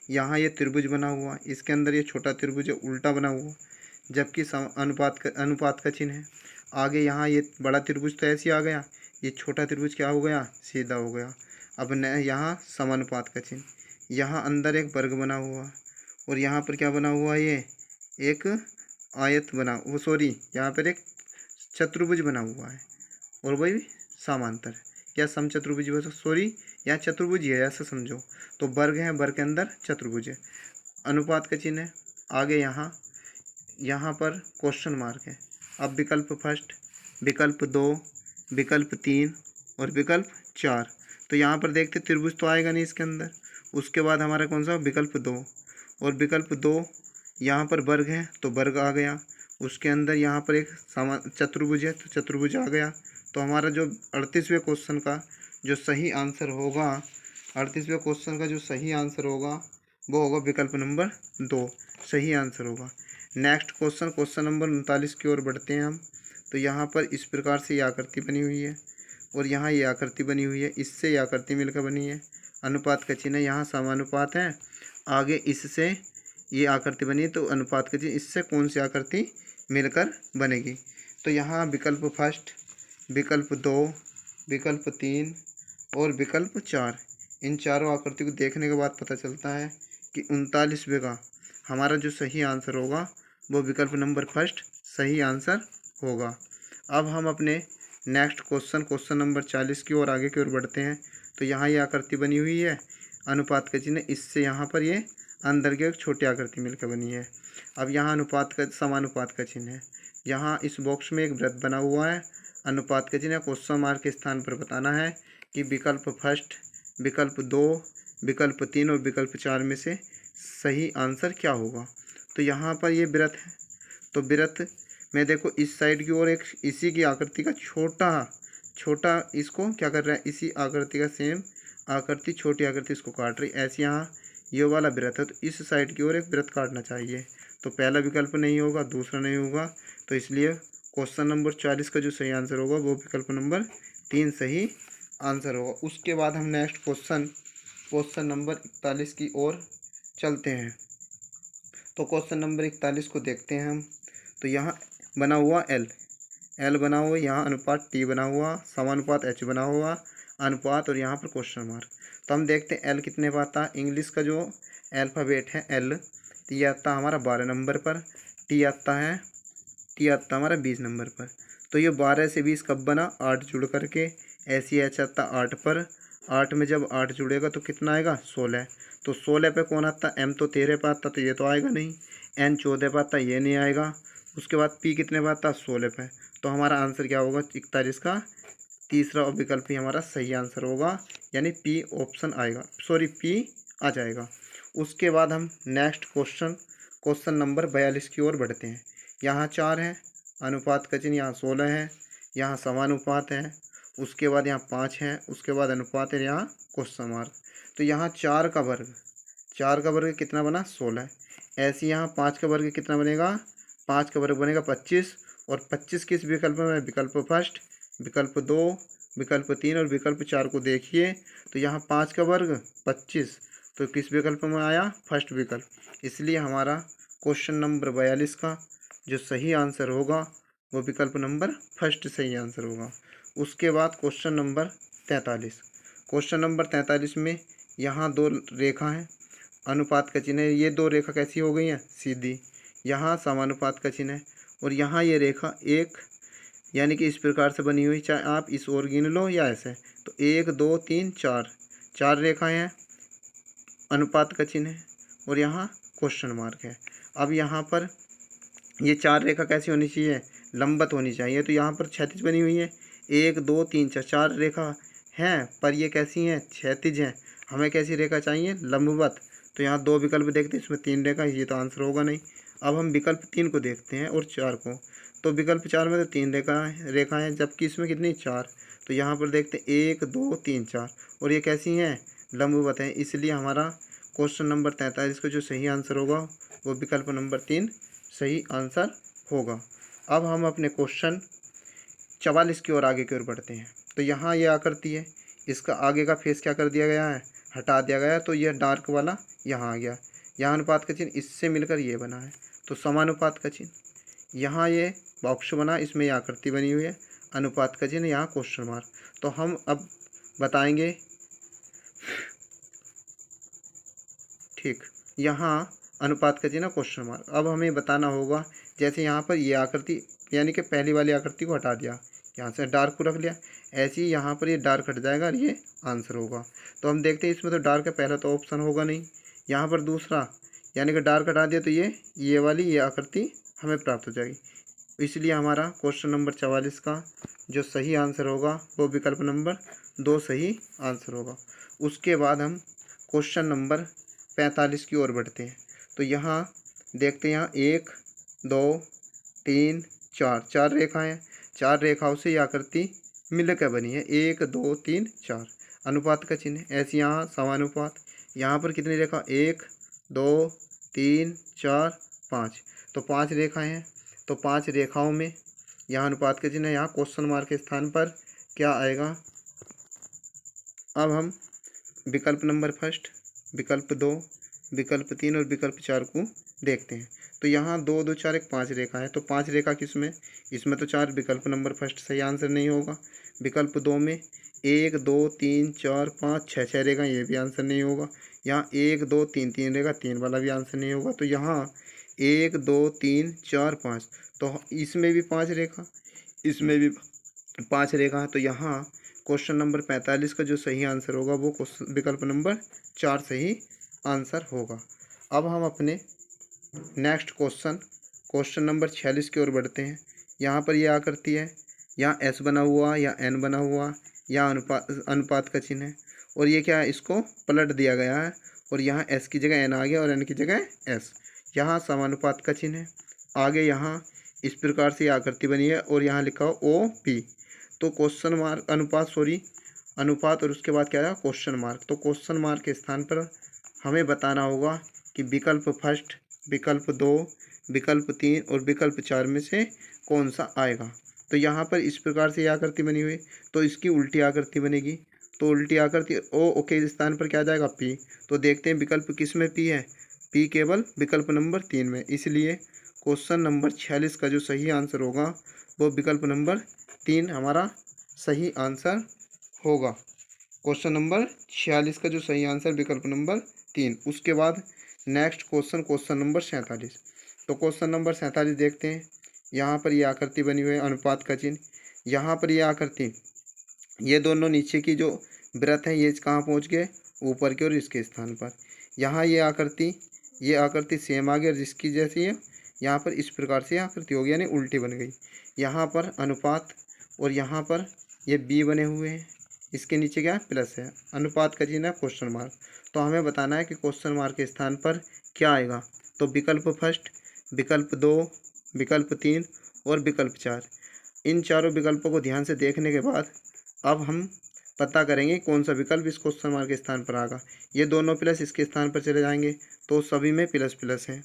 यहाँ ये त्रिभुज बना हुआ, इसके अंदर ये छोटा त्रिभुज उल्टा बना हुआ, जबकि अनुपात का चिन्ह है। आगे यहाँ ये बड़ा त्रिभुज तो ऐसे ही आ गया, ये छोटा त्रिभुज क्या हो गया, सीधा हो गया। अब न यहाँ समानुपात का चिन्ह, यहाँ अंदर एक वर्ग बना हुआ, और यहाँ पर क्या बना हुआ, ये एक आयत बना, वो सॉरी यहाँ पर एक चतुर्भुज बना हुआ है, और वही समांतर है, या समचतुर्भुज, सॉरी यहाँ चतुर्भुज है ऐसा समझो। तो वर्ग है, वर्ग के अंदर चतुर्भुज है, अनुपात का चिन्ह है। आगे यहाँ पर क्वेश्चन मार्क है। अब विकल्प फर्स्ट, विकल्प 2, विकल्प 3 और विकल्प 4। तो यहाँ पर देखते त्रिभुज तो आएगा नहीं इसके अंदर। उसके बाद हमारा कौन सा, विकल्प 2, और विकल्प 2 यहाँ पर वर्ग है तो वर्ग आ गया, उसके अंदर यहाँ पर एक चतुर्भुज है तो चतुर्भुज आ गया। तो हमारा जो 38वें क्वेश्चन का जो सही आंसर होगा, 38वें क्वेश्चन का जो सही आंसर होगा वो होगा विकल्प नंबर 2, सही आंसर होगा। नेक्स्ट क्वेश्चन नंबर 39 की ओर बढ़ते हैं हम। तो यहाँ पर इस प्रकार से ये आकृति बनी हुई है, और यहाँ ये आकृति बनी हुई है, इससे ये आकृति मिलकर बनी है। अनुपात का चिन्ह, यहाँ समानुपात है, आगे इससे ये आकृति बनी है, तो अनुपात का चिन्ह, इससे कौन सी आकृति मिलकर बनेगी। तो यहाँ विकल्प फर्स्ट, विकल्प 2, विकल्प 3 और विकल्प 4, इन चारों आकृति को देखने के बाद पता चलता है कि 39वें का हमारा जो सही आंसर होगा वो विकल्प नंबर फर्स्ट सही आंसर होगा। अब हम अपने नेक्स्ट क्वेश्चन नंबर 40 की ओर आगे की ओर बढ़ते हैं। तो यहाँ ये आकृति बनी हुई है, अनुपात का चिन्ह, इससे यहाँ पर ये अंदर की एक छोटी आकृति मिलकर बनी है। अब यहाँ समानुपात का चिन्ह है, यहाँ इस बॉक्स में एक वृत्त बना हुआ है, अनुपात का चिन्ह, क्वेश्चन मार्क के स्थान पर बताना है कि विकल्प फर्स्ट, विकल्प 2, विकल्प 3 और विकल्प 4 में से सही आंसर क्या होगा। तो यहाँ पर ये वृत्त है, तो वृत्त में देखो इस साइड की ओर एक इसी की आकृति का छोटा इसको क्या कर रहा है, इसी आकृति का सेम आकृति छोटी आकृति इसको काट रही। ऐसे यहाँ ये वाला वृत्त है, तो इस साइड की ओर एक वृत्त काटना चाहिए। तो पहला विकल्प नहीं होगा, दूसरा नहीं होगा, तो इसलिए क्वेश्चन नंबर 40 का जो सही आंसर होगा वो विकल्प नंबर 3 सही आंसर होगा। उसके बाद हम नेक्स्ट क्वेश्चन नंबर 41 की ओर चलते हैं। तो क्वेश्चन नंबर 41 को देखते हैं हम। तो यहाँ बना हुआ एल बना हुआ, यहाँ अनुपात टी बना हुआ, समानुपात एच बना हुआ, अनुपात और यहाँ पर क्वेश्चन मार्क। तो हम देखते हैं एल कितने पर आता है। इंग्लिश का जो अल्फ़ाबेट है एल, तो ये आता है हमारा 12 नंबर पर, टी आता है हमारा 20 नंबर पर। तो ये 12 से 20 कब बना, 8 जुड़ करके। ऐसी एच आता 8 पर, 8 में जब 8 जुड़ेगा तो कितना आएगा, 16। तो 16 पे कौन आता, एम तो 13 पे आता, तो ये तो आएगा नहीं। एन 14 पे आता, ये नहीं आएगा। उसके बाद पी कितने पे आता, 16 पे। तो हमारा आंसर क्या होगा, 41 का तीसरा विकल्प ही हमारा सही आंसर होगा, यानी पी ऑप्शन आएगा, सॉरी पी आ जाएगा। उसके बाद हम नेक्स्ट क्वेश्चन नंबर 42 की ओर बढ़ते हैं। यहाँ 4 है, अनुपात का चिन्ह यहाँ 16 है, यहाँ समानुपात है, उसके बाद यहाँ 5 है, उसके बाद अनुपात है, यहाँ क्वेश्चन मार्क। तो यहाँ 4 का वर्ग कितना बना, 16। ऐसे यहाँ 5 का वर्ग कितना बनेगा, 5 का वर्ग बनेगा 25। और 25 किस विकल्प में, विकल्प फर्स्ट, विकल्प 2, विकल्प 3 और विकल्प 4 को देखिए। तो यहाँ 5 का वर्ग 25, तो किस विकल्प में आया, फर्स्ट विकल्प। इसलिए हमारा क्वेश्चन नंबर 42 का जो सही आंसर होगा वो विकल्प नंबर फर्स्ट सही आंसर होगा। उसके बाद क्वेश्चन नंबर 43 में यहाँ 2 रेखा हैं, अनुपात का चिन्ह है। ये 2 रेखा कैसी हो गई हैं, सीधी। यहाँ समानुपात का चिन्ह है और यहाँ ये रेखा एक, यानी कि इस प्रकार से बनी हुई, चाहे आप इस ओर गिन लो या ऐसे। तो 1 2 3 4 रेखाएँ हैं, अनुपात का चिन्ह है और यहाँ क्वेश्चन मार्क है। अब यहाँ पर ये 4 रेखा कैसी होनी चाहिए, लंबवत होनी चाहिए। तो यहाँ पर क्षैतिज बनी हुई है, 1 2 3 4 रेखा हैं, पर ये कैसी हैं, क्षैतिज हैं। हमें कैसी रेखा चाहिए, लंबवत। तो यहाँ 2 विकल्प देखते हैं, इसमें 3 रेखा, ये तो आंसर होगा नहीं। अब हम विकल्प 3 को देखते हैं और 4 को। तो विकल्प 4 में तो 3 रेखा हैं, जबकि इसमें कितनी, 4। तो यहाँ पर देखते हैं 1 2 3 4, और ये कैसी हैं, लंबवत हैं। इसलिए हमारा क्वेश्चन नंबर 43 का जो सही आंसर होगा वो विकल्प नंबर 3 सही आंसर होगा। अब हम अपने क्वेश्चन 44 की ओर आगे की ओर बढ़ते हैं। तो यहाँ ये आकृति है, इसका आगे का फेस क्या कर दिया गया है, हटा दिया गया है। तो यह डार्क वाला यहाँ आ गया, यहाँ अनुपात का चिन्ह इससे मिलकर ये बना है, तो समानुपात का चिन्ह। यहाँ ये बॉक्स बना, इसमें यह आकृति बनी हुई है, अनुपात का चिन्ह, यहाँ क्वेश्चन मार्क। तो हम अब बताएंगे, ठीक, यहाँ अनुपात का चिन्ह, क्वेश्चन मार्क। अब हमें बताना होगा, जैसे यहाँ पर ये आकृति, यानी कि पहली वाली आकृति को हटा दिया, यहाँ से डार्क को रख लिया, ऐसे ही यहाँ पर ये डार्क हट जाएगा और ये आंसर होगा। तो हम देखते हैं, इसमें तो डार्क का पहला तो ऑप्शन होगा नहीं, यहाँ पर दूसरा, यानी कि डार्क हटा दिया, तो ये वाली ये आकृति हमें प्राप्त हो जाएगी। इसलिए हमारा क्वेश्चन नंबर 44 का जो सही आंसर होगा वो विकल्प नंबर 2 सही आंसर होगा। उसके बाद हम क्वेश्चन नंबर 45 की ओर बढ़ते हैं। तो यहाँ देखते हैं, यहाँ 1 2 3 4 रेखाएँ, 4 रेखाओं से यह आकृति मिलकर बनी है, 1 2 3 4, अनुपात का चिन्ह। ऐसे यहाँ समानुपात, यहाँ पर कितनी रेखा, 1 2 3 4 5, तो 5 रेखाएँ हैं। तो 5 रेखाओं में यहाँ अनुपात का चिन्ह, यहाँ क्वेश्चन मार्क के स्थान पर क्या आएगा। अब हम विकल्प नंबर फर्स्ट, विकल्प 2, विकल्प 3 और विकल्प 4 को देखते हैं। तो यहाँ 2 2 4 1 5 रेखा है, तो 5 रेखा किसमें, इसमें तो 4, विकल्प नंबर फर्स्ट सही आंसर नहीं होगा। विकल्प 2 में 1 2 3 4 5 6 रेखा, ये भी आंसर नहीं होगा। यहाँ 1 2 3 रेखा, 3 वाला भी आंसर नहीं होगा। तो यहाँ 1 2 3 4 5, तो इसमें भी 5 रेखा, इसमें भी 5 रेखा है। तो यहाँ क्वेश्चन नंबर 45 का जो सही आंसर होगा वो विकल्प नंबर 4 सही आंसर होगा। अब हम अपने नेक्स्ट क्वेश्चन नंबर 46 की ओर बढ़ते हैं। यहाँ पर यह आकृति है, यहाँ एस बना हुआ या एन बना हुआ, या अनुपात का चिन्ह है, और ये क्या है, इसको पलट दिया गया है और यहाँ एस की जगह एन आ गया और एन की जगह एस। यहाँ समानुपात का चिन्ह है। आगे यहाँ इस प्रकार से आकृति बनी है और यहाँ लिखा हो ओ पी। तो क्वेश्चन मार्क अनुपात और उसके बाद क्या आया क्वेश्चन मार्क। तो क्वेश्चन मार्क के स्थान पर हमें बताना होगा कि विकल्प फर्स्ट, विकल्प 2, विकल्प 3 और विकल्प 4 में से कौन सा आएगा। तो यहाँ पर इस प्रकार से आकृति बनी हुई, तो इसकी उल्टी आकृति बनेगी। तो उल्टी आकृति ओ के स्थान पर क्या आ जाएगा पी। तो देखते हैं विकल्प किस में पी है, पी केवल विकल्प नंबर 3 में। इसलिए क्वेश्चन नंबर 46 का जो सही आंसर होगा वो विकल्प नंबर 3 हमारा सही आंसर होगा। क्वेश्चन नंबर 46 का जो सही आंसर विकल्प नंबर 3। उसके बाद नेक्स्ट क्वेश्चन नंबर 47। तो क्वेश्चन नंबर 47 देखते हैं। यहाँ पर ये आकृति बनी हुई है अनुपात का चिन्ह। यहाँ पर ये आकृति, ये दोनों नीचे की जो वृत्त है ये कहाँ पहुँच गए, ऊपर की ओर इसके स्थान पर। यहाँ ये आकृति सेम आ गई जिसकी जैसी है। यहाँ पर इस प्रकार से आकृति हो गई यानी उल्टी बन गई। यहाँ पर अनुपात और यहाँ पर ये बी बने हुए हैं, इसके नीचे क्या प्लस है, अनुपात का चिन्ह है क्वेश्चन मार्क। तो हमें बताना है कि क्वेश्चन मार्क के स्थान पर क्या आएगा। तो विकल्प फर्स्ट, विकल्प 2, विकल्प 3 और विकल्प 4। इन चारों विकल्पों को ध्यान से देखने के बाद अब हम पता करेंगे कौन सा विकल्प इस क्वेश्चन मार्क के स्थान पर आएगा। ये दोनों प्लस इसके स्थान पर चले जाएंगे तो सभी में प्लस प्लस है।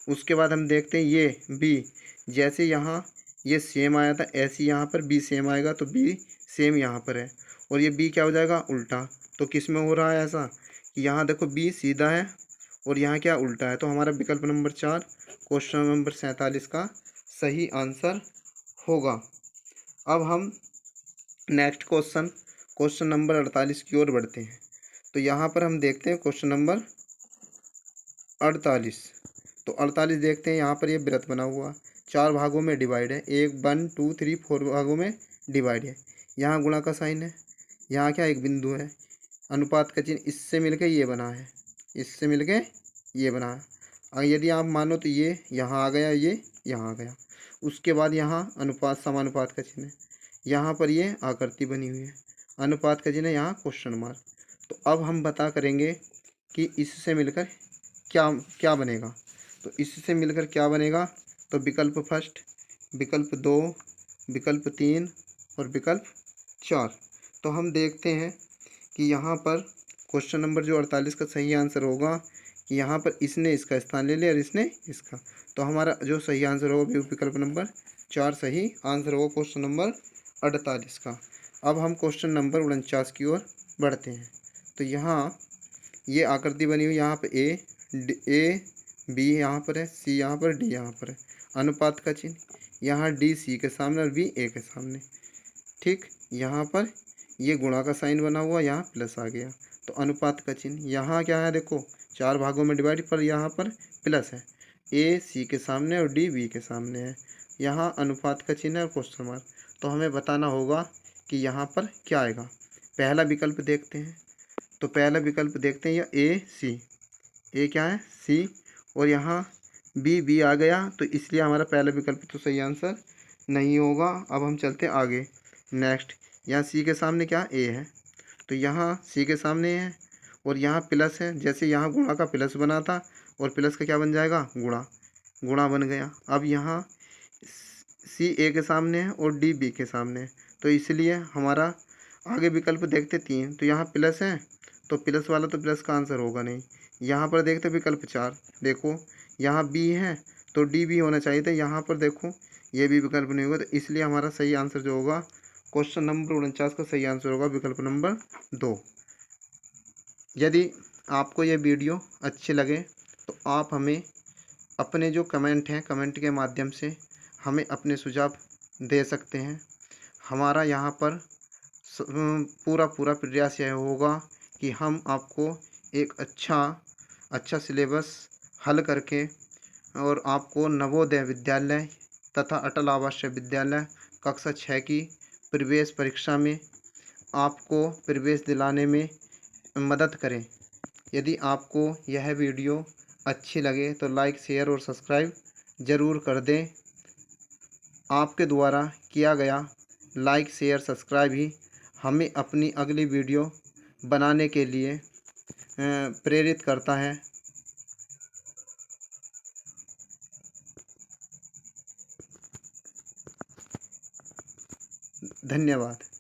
उसके बाद हम देखते हैं ये बी, जैसे यहाँ ये सेम आया था ऐसे यहाँ पर बी सेम आएगा, तो बी सेम यहाँ पर है और ये बी क्या हो जाएगा उल्टा। तो किस में हो रहा है ऐसा कि यहाँ देखो बी सीधा है और यहाँ क्या उल्टा है। तो हमारा विकल्प नंबर 4 क्वेश्चन नंबर 47 का सही आंसर होगा। अब हम नेक्स्ट क्वेश्चन नंबर 48 की ओर बढ़ते हैं। तो यहाँ पर हम देखते हैं क्वेश्चन नंबर 48। तो 48 देखते हैं। यहाँ पर ये वृत्त बना हुआ 4 भागों में डिवाइड है, 1 1 2 3 4 भागों में डिवाइड है। यहाँ गुणा का साइन है, यहाँ क्या एक बिंदु है, अनुपात का चिन्ह इससे मिलके ये बना है, इससे मिलके ये बना है। यदि आप मानो तो ये यहाँ आ गया, ये यहाँ आ गया। उसके बाद यहाँ अनुपात समानुपात का चिन्ह है, यहाँ पर ये आकृति बनी हुई है, अनुपात का चिन्ह यहाँ क्वेश्चन मार्क। तो अब हम पता करेंगे कि इससे मिलकर क्या क्या बनेगा। तो इससे मिलकर क्या बनेगा, तो विकल्प फर्स्ट, विकल्प 2, विकल्प 3 और विकल्प 4। तो हम देखते हैं कि यहाँ पर क्वेश्चन नंबर जो 48 का सही आंसर होगा, यहाँ पर इसने इसका स्थान ले लिया और इसने इसका। तो हमारा जो सही आंसर होगा विकल्प नंबर 4 सही आंसर होगा क्वेश्चन नंबर 48 का। अब हम क्वेश्चन नंबर 49 की ओर बढ़ते हैं। तो यहाँ ये आकृति बनी हुई, यहाँ पे ए बी यहाँ पर है, सी यहाँ पर, डी यहाँ पर है, अनुपात का चिन्ह। यहाँ डी सी के सामने और बी ए के सामने। ठीक, यहाँ पर ये गुणा का साइन बना हुआ, यहाँ प्लस आ गया तो अनुपात का चिन्ह। यहाँ क्या है देखो 4 भागों में डिवाइड, पर यहाँ पर प्लस है, ए सी के सामने और डी बी के सामने है। यहाँ अनुपात का चिन्ह है क्वेश्चन मार्क। तो हमें बताना होगा कि यहाँ पर क्या आएगा। पहला विकल्प देखते हैं। तो पहला विकल्प देखते हैं, यह ए सी, ए क्या है सी और यहाँ बी आ गया, तो इसलिए हमारा पहला विकल्प तो सही आंसर नहीं होगा। अब हम चलते हैं आगे। नेक्स्ट, यहाँ सी के सामने क्या ए है, तो यहाँ सी के सामने है और यहाँ प्लस है, जैसे यहाँ गुणा का प्लस बना था और प्लस का क्या बन जाएगा गुणा बन गया। अब यहाँ सी ए के सामने है और डी बी के सामने है, तो इसलिए हमारा आगे विकल्प देखते 3। तो यहाँ प्लस है तो प्लस वाला तो प्लस का आंसर होगा नहीं। यहाँ पर देखते विकल्प 4, देखो यहाँ बी है तो डी बी होना चाहिए था, यहाँ पर देखो ये भी विकल्प नहीं होगा। तो इसलिए हमारा सही आंसर जो होगा क्वेश्चन नंबर 49 का सही आंसर होगा विकल्प नंबर 2। यदि आपको ये वीडियो अच्छे लगे तो आप हमें अपने जो कमेंट हैं, कमेंट के माध्यम से हमें अपने सुझाव दे सकते हैं। हमारा यहाँ पर पूरा प्रयास यह होगा कि हम आपको एक अच्छा सिलेबस हल करके और आपको नवोदय विद्यालय तथा अटल आवासीय विद्यालय कक्षा 6 की प्रवेश परीक्षा में आपको प्रवेश दिलाने में मदद करें। यदि आपको यह वीडियो अच्छी लगे तो लाइक, शेयर और सब्सक्राइब ज़रूर कर दें। आपके द्वारा किया गया लाइक, शेयर, सब्सक्राइब ही हमें अपनी अगली वीडियो बनाने के लिए प्रेरित करता है? धन्यवाद।